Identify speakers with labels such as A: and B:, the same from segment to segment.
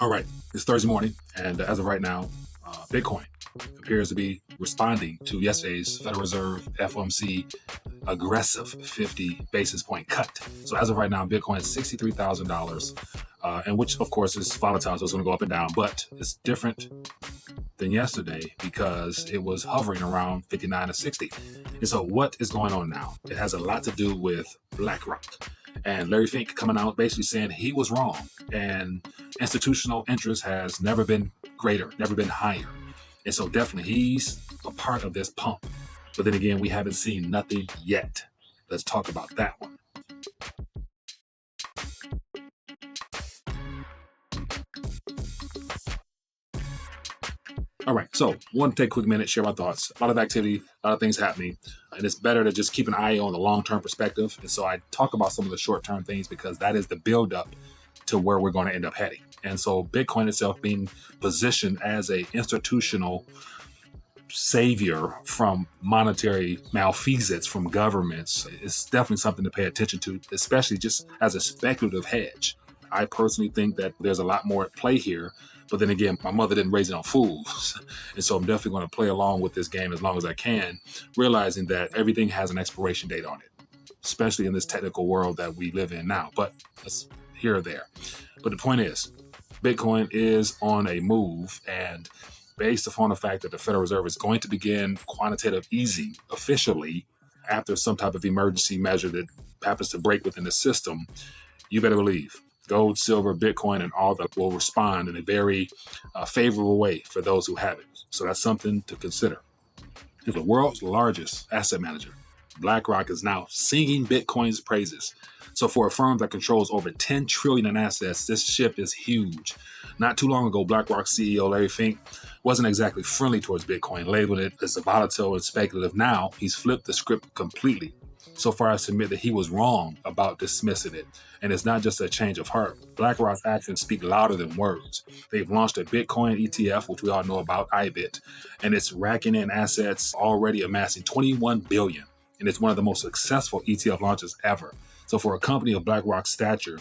A: All right, it's Thursday morning, and as of right now, Bitcoin appears to be responding to yesterday's Federal Reserve FOMC aggressive 50 basis point cut. So as of right now, Bitcoin is $63,000, and which of course is volatile, so it's going to go up and down, but it's different than yesterday because it was hovering around 59 to 60. And so what is going on now? It has a lot to do with BlackRock. And Larry Fink coming out basically saying he was wrong and institutional interest has never been greater, never been higher. And so definitely he's a part of this pump. But then again, we haven't seen nothing yet. Let's talk about that one. All right, so I want to take a quick minute, share my thoughts. A lot of activity, a lot of things happening, and it's better to just keep an eye on the long-term perspective. And so I talk about some of the short-term things because that is the build-up to where we're going to end up heading. And so Bitcoin itself being positioned as an institutional savior from monetary malfeasance from governments is definitely something to pay attention to, especially just as a speculative hedge. I personally think that there's a lot more at play here. But then again, my mother didn't raise it on fools. And so I'm definitely going to play along with this game as long as I can, realizing that everything has an expiration date on it, especially in this technical world that we live in now. But that's here or there. But the point is, Bitcoin is on a move, and based upon the fact that the Federal Reserve is going to begin quantitative easing officially after some type of emergency measure that happens to break within the system, you better believe gold, silver, Bitcoin, and all that will respond in a very favorable way for those who have it. So that's something to consider. As the world's largest asset manager, BlackRock is now singing Bitcoin's praises. So for a firm that controls over 10 trillion in assets, this shift is huge. Not too long ago, BlackRock's CEO Larry Fink wasn't exactly friendly towards Bitcoin, labeling it as volatile and speculative. Now he's flipped the script completely, so far as to admit that he was wrong about dismissing it. And it's not just a change of heart. BlackRock's actions speak louder than words. They've launched a Bitcoin ETF, which we all know about, IBIT, and it's racking in assets, already amassing 21 billion. And it's one of the most successful ETF launches ever. So for a company of BlackRock's stature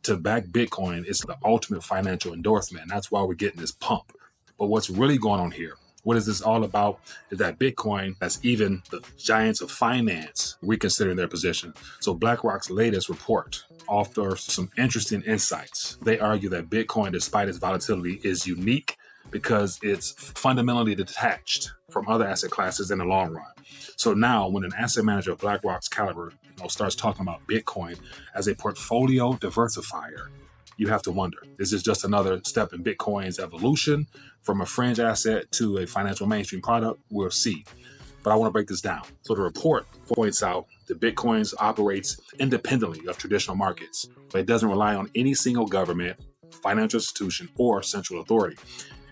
A: to back Bitcoin, it's the ultimate financial endorsement. And that's why we're getting this pump. But what's really going on here, what is this all about, is that Bitcoin has even the giants of finance reconsidering their position. So BlackRock's latest report offers some interesting insights. They argue that Bitcoin, despite its volatility, is unique because it's fundamentally detached from other asset classes in the long run. So now when an asset manager of BlackRock's caliber starts talking about Bitcoin as a portfolio diversifier, you have to wonder, is this just another step in Bitcoin's evolution from a fringe asset to a financial mainstream product? We'll see. But I want to break this down. So the report points out that Bitcoin operates independently of traditional markets, but it doesn't rely on any single government, financial institution, or central authority.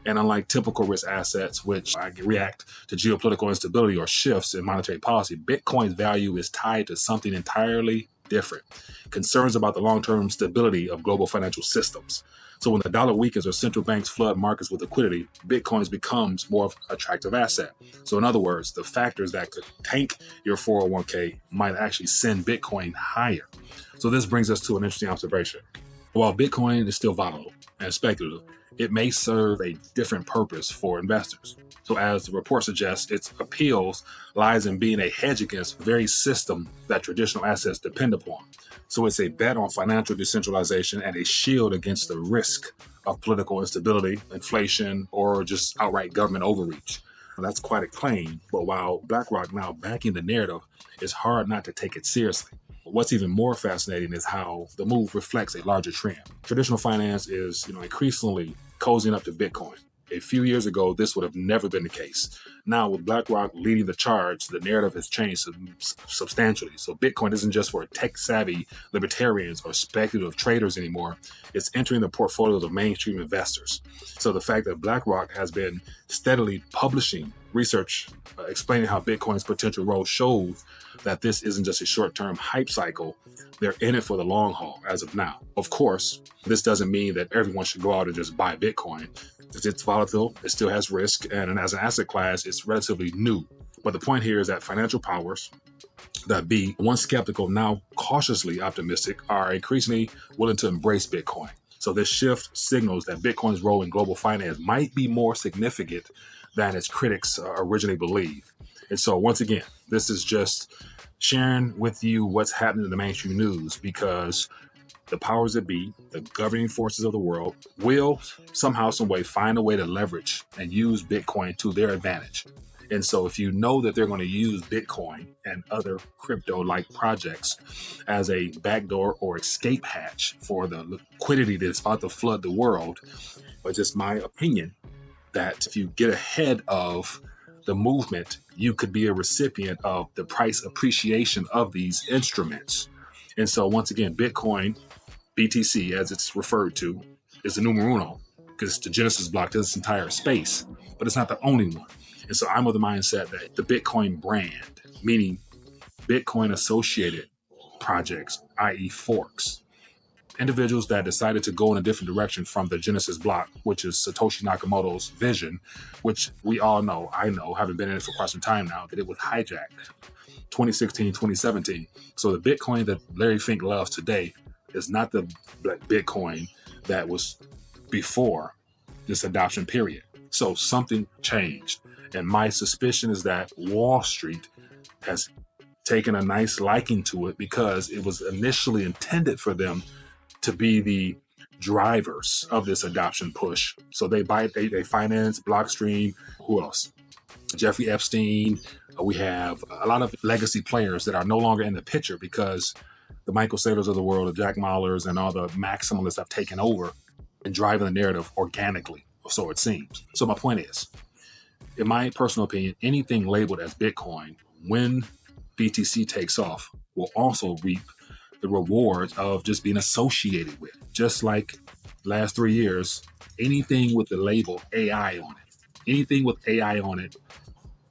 A: And unlike typical risk assets, which react to geopolitical instability or shifts in monetary policy, Bitcoin's value is tied to something entirely different: concerns about the long-term stability of global financial systems. So when the dollar weakens or central banks flood markets with liquidity, Bitcoin becomes more of an attractive asset. So in other words, the factors that could tank your 401k might actually send Bitcoin higher. So this brings us to an interesting observation. While Bitcoin is still volatile and speculative, it may serve a different purpose for investors. So as the report suggests, its appeals lies in being a hedge against the very system that traditional assets depend upon. So it's a bet on financial decentralization and a shield against the risk of political instability, inflation, or just outright government overreach. Now, that's quite a claim, but while BlackRock now backing the narrative, it's hard not to take it seriously. What's even more fascinating is how the move reflects a larger trend. Traditional finance is, increasingly cozying up to Bitcoin. A few years ago, this would have never been the case. Now, with BlackRock leading the charge, the narrative has changed substantially. So Bitcoin isn't just for tech-savvy libertarians or speculative traders anymore. It's entering the portfolios of mainstream investors. So the fact that BlackRock has been steadily publishing research explaining how Bitcoin's potential role shows that this isn't just a short-term hype cycle. They're in it for the long haul as of now. Of course, this doesn't mean that everyone should go out and just buy Bitcoin. It's volatile, it still has risk, and as an asset class, it's relatively new. But the point here is that financial powers that be once skeptical, now cautiously optimistic, are increasingly willing to embrace Bitcoin. So this shift signals that Bitcoin's role in global finance might be more significant than its critics originally believed. And so once again, this is just sharing with you what's happening in the mainstream news, because the powers that be, the governing forces of the world, will somehow, some way find a way to leverage and use Bitcoin to their advantage. And so if you know that they're going to use Bitcoin and other crypto-like projects as a backdoor or escape hatch for the liquidity that's about to flood the world, it's just my opinion that if you get ahead of the movement, you could be a recipient of the price appreciation of these instruments. And so once again, Bitcoin, BTC, as it's referred to, is the numero uno, because it's the Genesis block to this entire space, but it's not the only one. And so I'm of the mindset that the Bitcoin brand, meaning Bitcoin associated projects, i.e. forks, individuals that decided to go in a different direction from the Genesis block, which is Satoshi Nakamoto's vision, which we all know, I know, having been in it for quite some time now, that it was hijacked 2016, 2017. So the Bitcoin that Larry Fink loves today is not the Bitcoin that was before this adoption period. So something changed. And my suspicion is that Wall Street has taken a nice liking to it, because it was initially intended for them to be the drivers of this adoption push. So they finance Blockstream. Who else? Jeffrey Epstein. We have a lot of legacy players that are no longer in the picture, because the Michael Saylors of the world, the Jack Mallers, and all the maximalists have taken over and driving the narrative organically, or so it seems. So my point is, in my personal opinion, anything labeled as Bitcoin, when BTC takes off, will also reap the rewards of just being associated with. Just like last 3 years, anything with the label AI on it,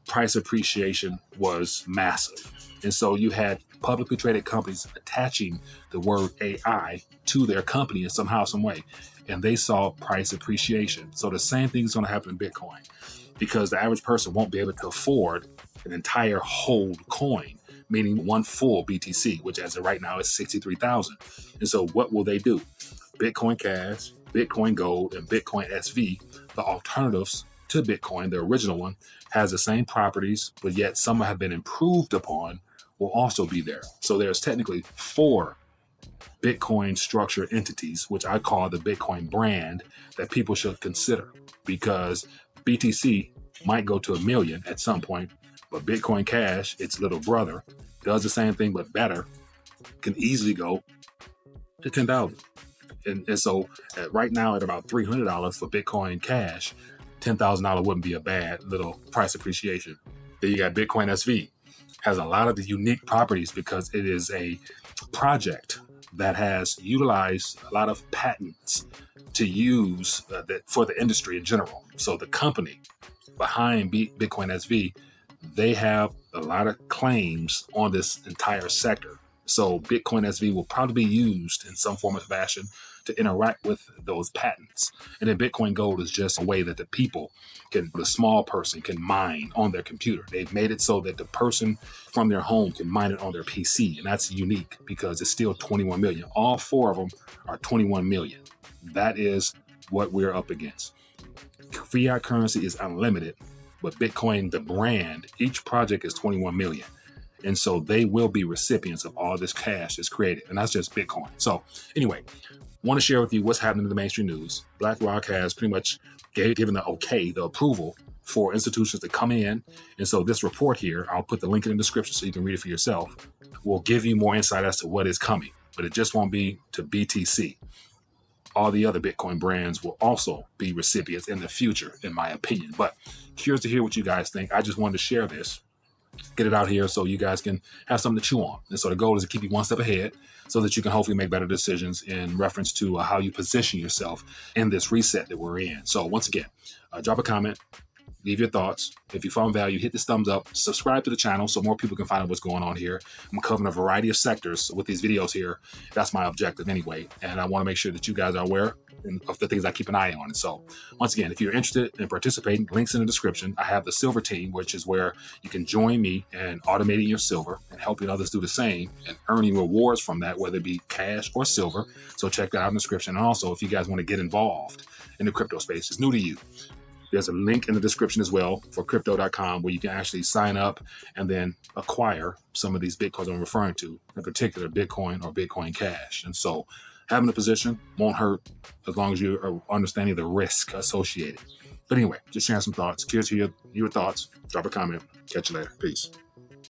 A: price appreciation was massive. And so you had publicly traded companies attaching the word AI to their company in somehow, some way, and they saw price appreciation. So the same thing is going to happen in Bitcoin, because the average person won't be able to afford an entire whole coin, meaning one full BTC, which as of right now is 63,000. And so what will they do? Bitcoin Cash, Bitcoin Gold, and BitcoinSV, the alternatives to Bitcoin, the original one, has the same properties, but yet some have been improved upon, will also be there. So there's technically 4 Bitcoin structure entities, which I call the Bitcoin brand, that people should consider, because BTC might go to 1 million at some point, but Bitcoin Cash, its little brother, does the same thing but better, can easily go to 10,000. And so right now at about $300 for Bitcoin Cash, $10,000 wouldn't be a bad little price appreciation. Then you got Bitcoin SV, has a lot of the unique properties because it is a project that has utilized a lot of patents to use that for the industry in general. So the company behind Bitcoin SV, they have a lot of claims on this entire sector. So Bitcoin SV will probably be used in some form of fashion to interact with those patents. And then Bitcoin Gold is just a way that the small person can mine on their computer. They've made it so that the person from their home can mine it on their PC. And that's unique because it's still 21 million. All 4 of them are 21 million. That is what we're up against. Fiat currency is unlimited, but Bitcoin, the brand, each project is 21 million. And so they will be recipients of all this cash that's created. And that's just Bitcoin. So anyway, want to share with you what's happening in the mainstream news. BlackRock has pretty much given the approval for institutions to come in. And so this report here, I'll put the link in the description so you can read it for yourself, will give you more insight as to what is coming. But it just won't be to BTC. All the other Bitcoin brands will also be recipients in the future, in my opinion. But curious to hear what you guys think. I just wanted to share this, get it out here so you guys can have something to chew on. And so the goal is to keep you one step ahead so that you can hopefully make better decisions in reference to how you position yourself in this reset that we're in. So once again, drop a comment, leave your thoughts. If you found value, hit this thumbs up, subscribe to the channel so more people can find out what's going on here. I'm covering a variety of sectors with these videos here. That's my objective anyway. And I want to make sure that you guys are aware of the things I keep an eye on. And so once again, if you're interested in participating, links in the description. I have the silver team, which is where you can join me in automating your silver and helping others do the same and earning rewards from that, whether it be cash or silver. So check that out in the description. And also, if you guys want to get involved in the crypto space, it's new to you. There's a link in the description as well for crypto.com where you can actually sign up and then acquire some of these Bitcoins I'm referring to, in particular Bitcoin or Bitcoin Cash. And so having a position won't hurt as long as you are understanding the risk associated. But anyway, just sharing some thoughts. Curious to hear your thoughts. Drop a comment. Catch you later. Peace.